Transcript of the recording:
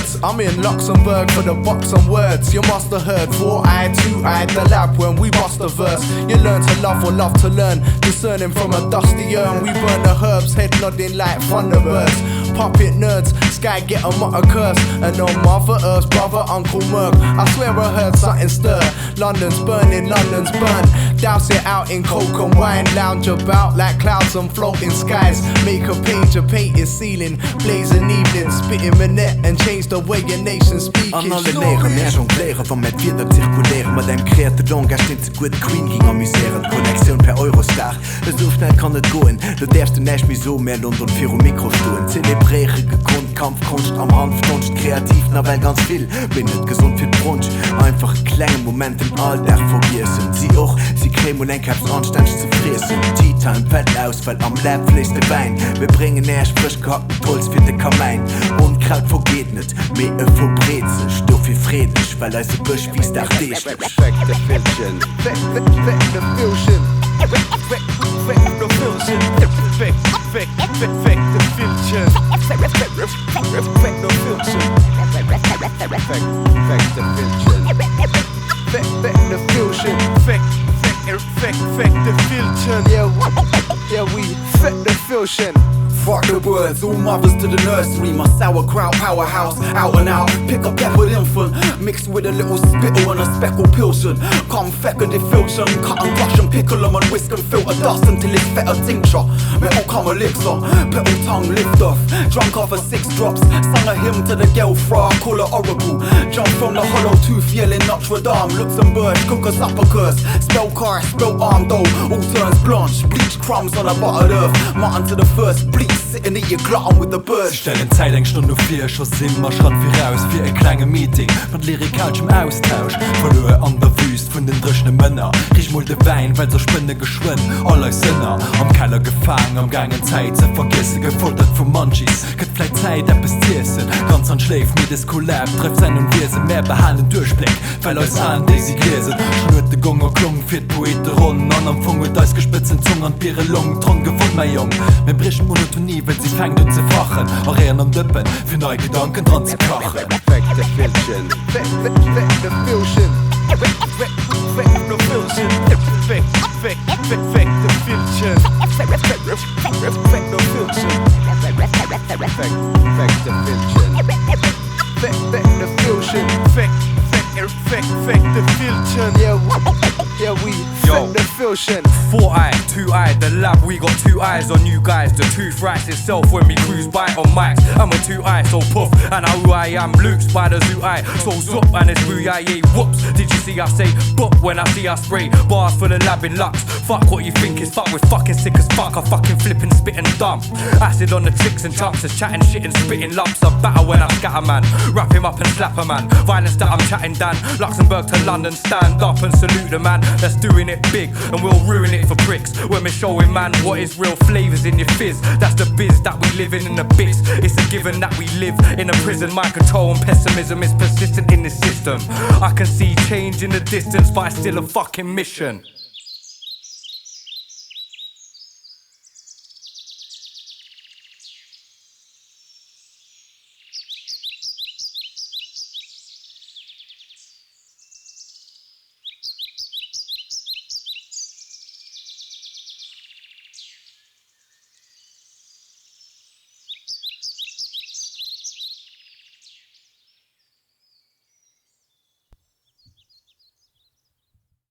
birds. I'm in Luxembourg for the box and words. You must have heard 4-eyed, 2-eyed, the lab when we bust a verse. You learn to love or love to learn, discerning from a dusty urn. We burn the herbs, head nodding like thunderbirds. Puppet nerds, sky get a mutter curse. And on Mother Earth's brother, Uncle Merc, I swear I heard something stir. London's burning, London's burnt. Douse it out in coke and wine. Lounge about like clouds on floating skies. Make a page, a painted ceiling. Blazing evening, spitting minute and change the way your nation speak. An alle leren er jongleren van met wieder zirkuleren. Met dem kreerte Langage den zu gut Queen ging amüsieren. Connection per Eurostar. So schnell kann het goen. Du darfst du nicht mehr so mehr London für Mikrostoen. Zelebrere gekonnt, Kampfkunst am Hanfkunst. Kreativ, na weil ganz viel. Bin nicht gesund für Brunch. Einfach kleine Momente im Alltag vergessen. Sie auch, sie kriegen und ein Caps anständig zu fressen. Tea-Time, Fettausfall am Lab fließt der Wein. Wir bringen erst frisch gehackten Tolz für den Kamein. Unkraut vergeht nicht, mehr verbreht sich. Stoff wie friedlich, weil er so Busch wie Stach dich. Effect the fusion. Effect the fusion. Effect the fusion. Effect the fusion. Effect the fusion. Effect the fusion. Effect the fusion. Yeah, we effect the fusion. Fuck the words, all mothers to the nursery. My sauerkraut powerhouse, out and out. Pick up peppered infant, mixed with a little spittle and a speckled pilsen. Confetti filter, cut and crush and pickle them and whisk and filter dust until it's feta tincture. Metal come elixir, petal tongue lift off. Drunk off of 6 drops, sung a hymn to the girl fra, call her oracle. Jump from the hollow tooth, yelling Notre Dame. Luxembourg, cook us up a curse. Spell car, spell arm though, all turns blanche. Bleach crumbs on a buttered earth, mutton to the first bleach. Sitting in ihr Glauben with the birds. Sie stellen Zeit eng Stunde 4, schon immer Schritt wie raus für ein kleines Meeting mit lyrikalschem Austausch. Verloren an der Wüste von den drischen Männer. Riech mal den Wein, weil so Spinne geschwind. Alle Sinner am Keller gefangen, am gangen Zeit zu vergessen, gefoltert von Munchies. Gibt vielleicht Zeit, etwas zu essen. Ganz an Schläf, mir das Kollab, trifft sein und Wesen mehr behandeln Durchblick. Weil euch an, die sie lesen. Schon wird der Gong klungen, für die Poeten runden. An am Funk mit euch gespitzten Zungen und Biere Lungen. Dran gefunden, mein Jung. Wir brechen Monotonie, wenn sie fängt an zu fachen. Arenen am Dippen, für neue Gedanken dran zu kochen. Effect the fusion. Effect the fusion. Effect the fusion. Effect the fusion. Effect the fusion. Effect the fusion. Effect the fusion. Yeah, we effect the fusion. 4-eyed, 2-eyed, the lab, we got 2 eyes on you guys. The truth writes itself when we cruise by on mics. And we're 2-eyed, so puff, and who I am, Luke's by the zoo eye. So zup, and it's booyah, whoops. Did you see I say, but when I see I spray bars for the lab in Lux. Fuck what you think is fuck, we're fucking sick as fuck. I fucking flipping, spitting dumb. Acid on the tricks and chumps, is chatting shit and spitting lumps. I batter when I scatter man, wrap him up and slap a man. Violence that I'm chatting Dan, Luxembourg to London, stand up and salute the man that's doing it big, and we'll ruin it for pricks. When we're showing man what is real flavours in your fizz. That's the biz that we live in the bits. It's a given that we live in a prison. My control and pessimism is persistent in the system. I can see change in the distance, but it's still a fucking mission.